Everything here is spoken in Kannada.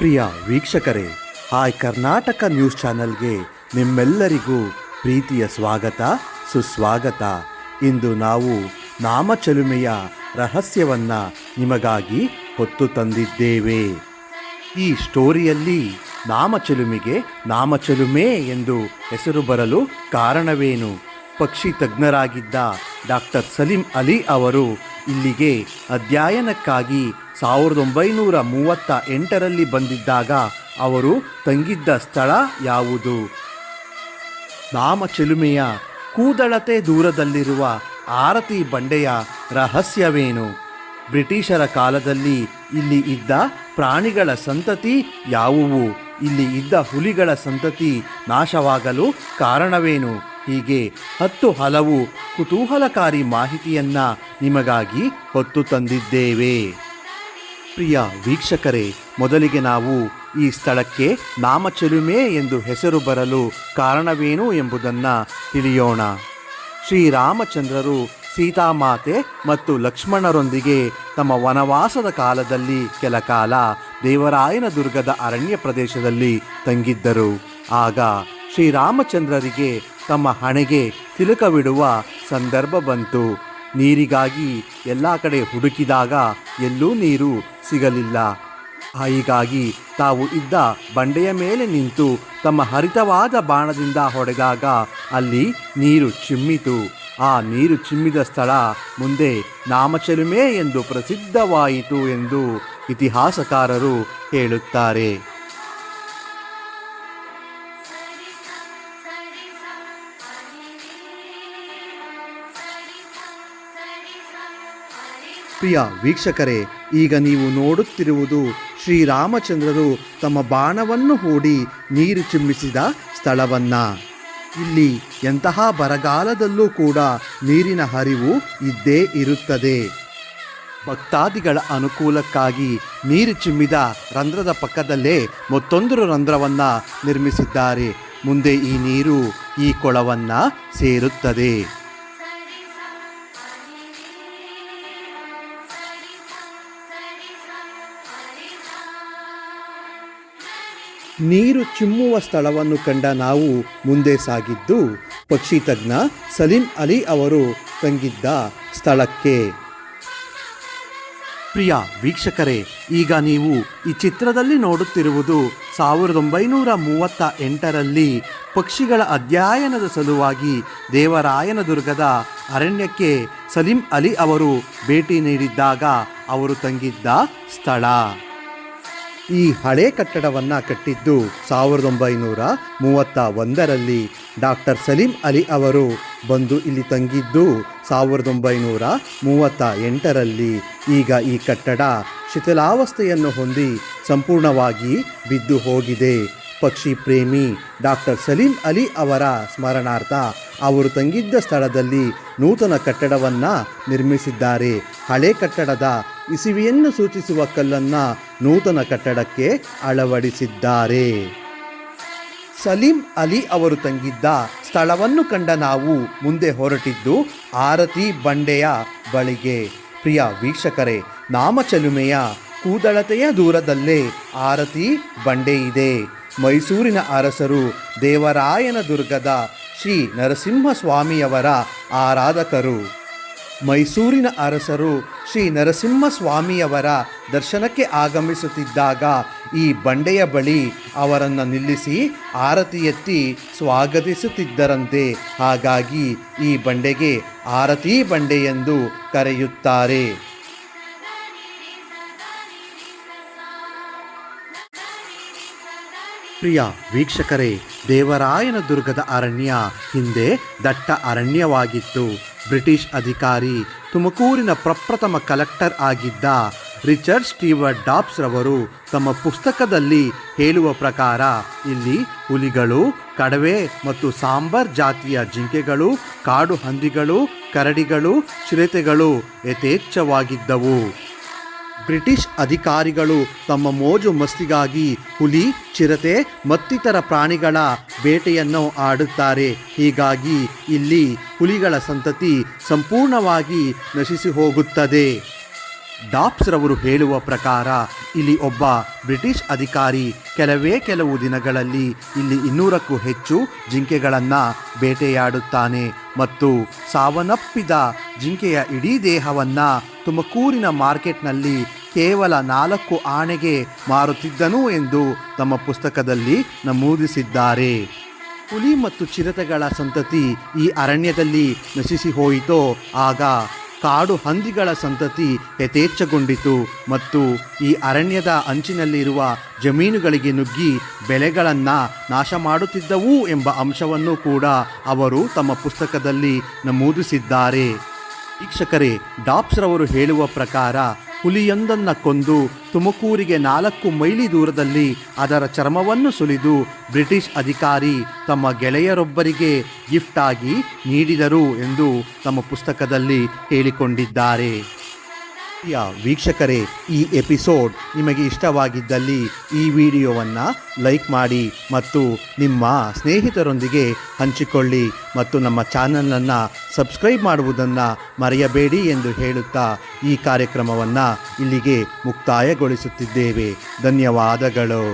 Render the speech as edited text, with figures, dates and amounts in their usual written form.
ಪ್ರಿಯ ವೀಕ್ಷಕರೇ, ಹಾಯ್ ಕರ್ನಾಟಕ ನ್ಯೂಸ್ ಚಾನೆಲ್ಗೆ ನಿಮ್ಮೆಲ್ಲರಿಗೂ ಪ್ರೀತಿಯ ಸ್ವಾಗತ ಸುಸ್ವಾಗತ. ಇಂದು ನಾವು ನಾಮಚಲುಮೆಯ ರಹಸ್ಯವನ್ನು ನಿಮಗಾಗಿ ಹೊತ್ತು ತಂದಿದ್ದೇವೆ. ಈ ಸ್ಟೋರಿಯಲ್ಲಿ ನಾಮಚಲುಮೆಗೆ ನಾಮಚಲುಮೆ ಎಂದು ಹೆಸರು ಬರಲು ಕಾರಣವೇನು? ಪಕ್ಷಿ ತಜ್ಞರಾಗಿದ್ದ ಡಾಕ್ಟರ್ ಸಲೀಂ ಅಲಿ ಅವರು ಇಲ್ಲಿಗೆ ಅಧ್ಯಯನಕ್ಕಾಗಿ 1938ರಲ್ಲಿ ಬಂದಿದ್ದಾಗ ಅವರು ತಂಗಿದ್ದ ಸ್ಥಳ ಯಾವುದು? ನಾಮಚಲುಮೆಯ ಕೂದಳತೆ ದೂರದಲ್ಲಿರುವ ಆರತಿ ಬಂಡೆಯ ರಹಸ್ಯವೇನು? ಬ್ರಿಟಿಷರ ಕಾಲದಲ್ಲಿ ಇಲ್ಲಿ ಇದ್ದ ಪ್ರಾಣಿಗಳ ಸಂತತಿ ಯಾವುವು? ಇಲ್ಲಿ ಇದ್ದ ಹುಲಿಗಳ ಸಂತತಿ ನಾಶವಾಗಲು ಕಾರಣವೇನು? ಹೀಗೆ ಹಲವು ಕುತೂಹಲಕಾರಿ ಮಾಹಿತಿಯನ್ನು ನಿಮಗಾಗಿ ಹೊತ್ತು ತಂದಿದ್ದೇವೆ. ಪ್ರಿಯ ವೀಕ್ಷಕರೇ, ಮೊದಲಿಗೆ ನಾವು ಈ ಸ್ಥಳಕ್ಕೆ ನಾಮಚಲುಮೆ ಎಂದು ಹೆಸರು ಬರಲು ಕಾರಣವೇನು ಎಂಬುದನ್ನು ತಿಳಿಯೋಣ. ಶ್ರೀರಾಮಚಂದ್ರರು ಸೀತಾಮಾತೆ ಮತ್ತು ಲಕ್ಷ್ಮಣರೊಂದಿಗೆ ತಮ್ಮ ವನವಾಸದ ಕಾಲದಲ್ಲಿ ಕೆಲ ಕಾಲ ದೇವರಾಯನದುರ್ಗದ ಅರಣ್ಯ ಪ್ರದೇಶದಲ್ಲಿ ತಂಗಿದ್ದರು. ಆಗ ಶ್ರೀರಾಮಚಂದ್ರರಿಗೆ ತಮ್ಮ ಹಣೆಗೆ ತಿಲಕವಿಡುವ ಸಂದರ್ಭ ಬಂತು. ನೀರಿಗಾಗಿ ಎಲ್ಲ ಕಡೆ ಹುಡುಕಿದಾಗ ಎಲ್ಲೂ ನೀರು ಸಿಗಲಿಲ್ಲ. ಹೀಗಾಗಿ ತಾವು ಇದ್ದ ಬಂಡೆಯ ಮೇಲೆ ನಿಂತು ತಮ್ಮ ಹರಿತವಾದ ಬಾಣದಿಂದ ಹೊಡೆದಾಗ ಅಲ್ಲಿ ನೀರು ಚಿಮ್ಮಿತು. ಆ ನೀರು ಚಿಮ್ಮಿದ ಸ್ಥಳ ಮುಂದೆ ನಾಮಚಲುಮೆ ಎಂದು ಪ್ರಸಿದ್ಧವಾಯಿತು ಎಂದು ಇತಿಹಾಸಕಾರರು ಹೇಳುತ್ತಾರೆ. ಪ್ರಿಯ ವೀಕ್ಷಕರೇ, ಈಗ ನೀವು ನೋಡುತ್ತಿರುವುದು ಶ್ರೀರಾಮಚಂದ್ರರು ತಮ್ಮ ಬಾಣವನ್ನು ಹೂಡಿ ನೀರು ಚಿಮ್ಮಿಸಿದ ಸ್ಥಳವನ್ನ. ಇಲ್ಲಿ ಎಂತಹ ಬರಗಾಲದಲ್ಲೂ ಕೂಡ ನೀರಿನ ಹರಿವು ಇದ್ದೇ ಇರುತ್ತದೆ. ಭಕ್ತಾದಿಗಳ ಅನುಕೂಲಕ್ಕಾಗಿ ನೀರು ಚಿಮ್ಮಿದ ರಂಧ್ರದ ಪಕ್ಕದಲ್ಲೇ ಮತ್ತೊಂದು ರಂಧ್ರವನ್ನು ನಿರ್ಮಿಸಿದ್ದಾರೆ. ಮುಂದೆ ಈ ನೀರು ಈ ಕೊಳವನ್ನು ಸೇರುತ್ತದೆ. ನೀರು ಚಿಮ್ಮುವ ಸ್ಥಳವನ್ನು ಕಂಡ ನಾವು ಮುಂದೆ ಸಾಗಿದ್ದು ಪಕ್ಷಿ ತಜ್ಞ ಸಲೀಂ ಅಲಿ ಅವರು ತಂಗಿದ್ದ ಸ್ಥಳಕ್ಕೆ. ಪ್ರಿಯ ವೀಕ್ಷಕರೇ, ಈಗ ನೀವು ಈ ಚಿತ್ರದಲ್ಲಿ ನೋಡುತ್ತಿರುವುದು 1938ರಲ್ಲಿ ಪಕ್ಷಿಗಳ ಅಧ್ಯಯನದ ಸಲುವಾಗಿ ದೇವರಾಯನದುರ್ಗದ ಅರಣ್ಯಕ್ಕೆ ಸಲೀಂ ಅಲಿ ಅವರು ಭೇಟಿ ನೀಡಿದ್ದಾಗ ಅವರು ತಂಗಿದ್ದ ಸ್ಥಳ. ಈ ಹಳೆ ಕಟ್ಟಡವನ್ನು ಕಟ್ಟಿದ್ದು 1931ರಲ್ಲಿ. ಡಾಕ್ಟರ್ ಸಲೀಂ ಅಲಿ ಅವರು ಬಂದು ಇಲ್ಲಿ ತಂಗಿದ್ದು 1938ರಲ್ಲಿ. ಈಗ ಈ ಕಟ್ಟಡ ಶಿಥಿಲಾವಸ್ಥೆಯನ್ನು ಹೊಂದಿ ಸಂಪೂರ್ಣವಾಗಿ ಬಿದ್ದು ಹೋಗಿದೆ. ಪಕ್ಷಿ ಪ್ರೇಮಿ ಡಾಕ್ಟರ್ ಸಲೀಂ ಅಲಿ ಅವರ ಸ್ಮರಣಾರ್ಥ ಅವರು ತಂಗಿದ್ದ ಸ್ಥಳದಲ್ಲಿ ನೂತನ ಕಟ್ಟಡವನ್ನು ನಿರ್ಮಿಸಿದ್ದಾರೆ. ಹಳೆ ಕಟ್ಟಡದ ಇಸುವೆಯನ್ನು ಸೂಚಿಸುವ ಕಲ್ಲನ್ನು ನೂತನ ಕಟ್ಟಡಕ್ಕೆ ಅಳವಡಿಸಿದ್ದಾರೆ. ಸಲೀಂ ಅಲಿ ಅವರು ತಂಗಿದ್ದ ಸ್ಥಳವನ್ನು ಕಂಡ ನಾವು ಮುಂದೆ ಹೊರಟಿದ್ದು ಆರತಿ ಬಂಡೆಯ ಬಳಿಗೆ. ಪ್ರಿಯ ವೀಕ್ಷಕರೇ, ನಾಮಚಲುಮೆಯ ಕೂದಳತೆಯ ದೂರದಲ್ಲೇ ಆರತಿ ಬಂಡೆ ಇದೆ. ಮೈಸೂರಿನ ಅರಸರು ದೇವರಾಯನದುರ್ಗದ ಶ್ರೀ ನರಸಿಂಹಸ್ವಾಮಿಯವರ ಆರಾಧಕರು. ಮೈಸೂರಿನ ಅರಸರು ಶ್ರೀ ನರಸಿಂಹಸ್ವಾಮಿಯವರ ದರ್ಶನಕ್ಕೆ ಆಗಮಿಸುತ್ತಿದ್ದಾಗ ಈ ಬಂಡೆಯ ಬಳಿ ಅವರನ್ನು ನಿಲ್ಲಿಸಿ ಆರತಿ ಎತ್ತಿ ಸ್ವಾಗತಿಸುತ್ತಿದ್ದರಂತೆ. ಹಾಗಾಗಿ ಈ ಬಂಡೆಗೆ ಆರತಿ ಬಂಡೆ ಎಂದು ಕರೆಯುತ್ತಾರೆ. ಪ್ರಿಯ ವೀಕ್ಷಕರೇ, ದೇವರಾಯನದುರ್ಗದ ಅರಣ್ಯ ಹಿಂದೆ ದಟ್ಟ ಅರಣ್ಯವಾಗಿತ್ತು. ಬ್ರಿಟಿಷ್ ಅಧಿಕಾರಿ, ತುಮಕೂರಿನ ಪ್ರಪ್ರಥಮ ಕಲೆಕ್ಟರ್ ಆಗಿದ್ದ ರಿಚರ್ಡ್ ಸ್ಟೀವರ್ಟ್ ಡಾಬ್ಸ್ ರವರು ತಮ್ಮ ಪುಸ್ತಕದಲ್ಲಿ ಹೇಳುವ ಪ್ರಕಾರ ಇಲ್ಲಿ ಹುಲಿಗಳು, ಕಡವೆ ಮತ್ತು ಸಾಂಬಾರ್ ಜಾತಿಯ ಜಿಂಕೆಗಳು, ಕಾಡು ಹಂದಿಗಳು, ಕರಡಿಗಳು, ಚಿರತೆಗಳು ಯಥೇಚ್ಛವಾಗಿದ್ದವು. ಬ್ರಿಟಿಷ್ ಅಧಿಕಾರಿಗಳು ತಮ್ಮ ಮೋಜು ಮಸ್ತಿಗಾಗಿ ಹುಲಿ, ಚಿರತೆ ಮತ್ತಿತರ ಪ್ರಾಣಿಗಳ ಬೇಟೆಯನ್ನು ಆಡುತ್ತಾರೆ. ಹೀಗಾಗಿ ಇಲ್ಲಿ ಹುಲಿಗಳ ಸಂತತಿ ಸಂಪೂರ್ಣವಾಗಿ ನಶಿಸಿ ಹೋಗುತ್ತದೆ. ಡಾಬ್ಸ್ ರವರು ಹೇಳುವ ಪ್ರಕಾರ ಇಲ್ಲಿ ಒಬ್ಬ ಬ್ರಿಟಿಷ್ ಅಧಿಕಾರಿ ಕೆಲವು ದಿನಗಳಲ್ಲಿ ಇಲ್ಲಿ 200ಕ್ಕೂ ಹೆಚ್ಚು ಜಿಂಕೆಗಳನ್ನು ಬೇಟೆಯಾಡುತ್ತಾನೆ ಮತ್ತು ಸಾವನ್ನಪ್ಪಿದ ಜಿಂಕೆಯ ಇಡೀ ದೇಹವನ್ನು ತುಮಕೂರಿನ ಮಾರ್ಕೆಟ್ನಲ್ಲಿ ಕೇವಲ 4 ಆಣೆಗೆ ಮಾರುತ್ತಿದ್ದನು ಎಂದು ತಮ್ಮ ಪುಸ್ತಕದಲ್ಲಿ ನಮೂದಿಸಿದ್ದಾರೆ. ಹುಲಿ ಮತ್ತು ಚಿರತೆಗಳ ಸಂತತಿ ಈ ಅರಣ್ಯದಲ್ಲಿ ನಶಿಸಿ ಹೋಯಿತೋ ಆಗ ಕಾಡು ಹಂದಿಗಳ ಸಂತತಿ ಯಥೇಚ್ಛಗೊಂಡಿತು ಮತ್ತು ಈ ಅರಣ್ಯದ ಅಂಚಿನಲ್ಲಿರುವ ಜಮೀನುಗಳಿಗೆ ನುಗ್ಗಿ ಬೆಳೆಗಳನ್ನು ನಾಶ ಮಾಡುತ್ತಿದ್ದವು ಎಂಬ ಅಂಶವನ್ನು ಕೂಡ ಅವರು ತಮ್ಮ ಪುಸ್ತಕದಲ್ಲಿ ನಮೂದಿಸಿದ್ದಾರೆ. ವೀಕ್ಷಕರೇ, ಡಾಬ್ಸ್ ರವರು ಹೇಳುವ ಪ್ರಕಾರ ಹುಲಿಯೊಂದನ್ನು ಕೊಂದು ತುಮಕೂರಿಗೆ 4 ಮೈಲಿ ದೂರದಲ್ಲಿ ಅದರ ಚರ್ಮವನ್ನು ಸುಲಿದು ಬ್ರಿಟಿಷ್ ಅಧಿಕಾರಿ ತಮ್ಮ ಗೆಳೆಯರೊಬ್ಬರಿಗೆ ಗಿಫ್ಟ್ ಆಗಿ ನೀಡಿದರು ಎಂದು ತಮ್ಮ ಪುಸ್ತಕದಲ್ಲಿ ಹೇಳಿಕೊಂಡಿದ್ದಾರೆ. ವೀಕ್ಷಕರೇ, ಈ ಎಪಿಸೋಡ್ ನಿಮಗೆ ಇಷ್ಟವಾಗಿದ್ದಲ್ಲಿ ಈ ವಿಡಿಯೋವನ್ನು ಲೈಕ್ ಮಾಡಿ ಮತ್ತು ನಿಮ್ಮ ಸ್ನೇಹಿತರೊಂದಿಗೆ ಹಂಚಿಕೊಳ್ಳಿ ಮತ್ತು ನಮ್ಮ ಚಾನಲನ್ನು ಸಬ್ಸ್ಕ್ರೈಬ್ ಮಾಡುವುದನ್ನು ಮರೆಯಬೇಡಿ ಎಂದು ಹೇಳುತ್ತಾ ಈ ಕಾರ್ಯಕ್ರಮವನ್ನು ಇಲ್ಲಿಗೆ ಮುಕ್ತಾಯಗೊಳಿಸುತ್ತಿದ್ದೇವೆ. ಧನ್ಯವಾದಗಳು.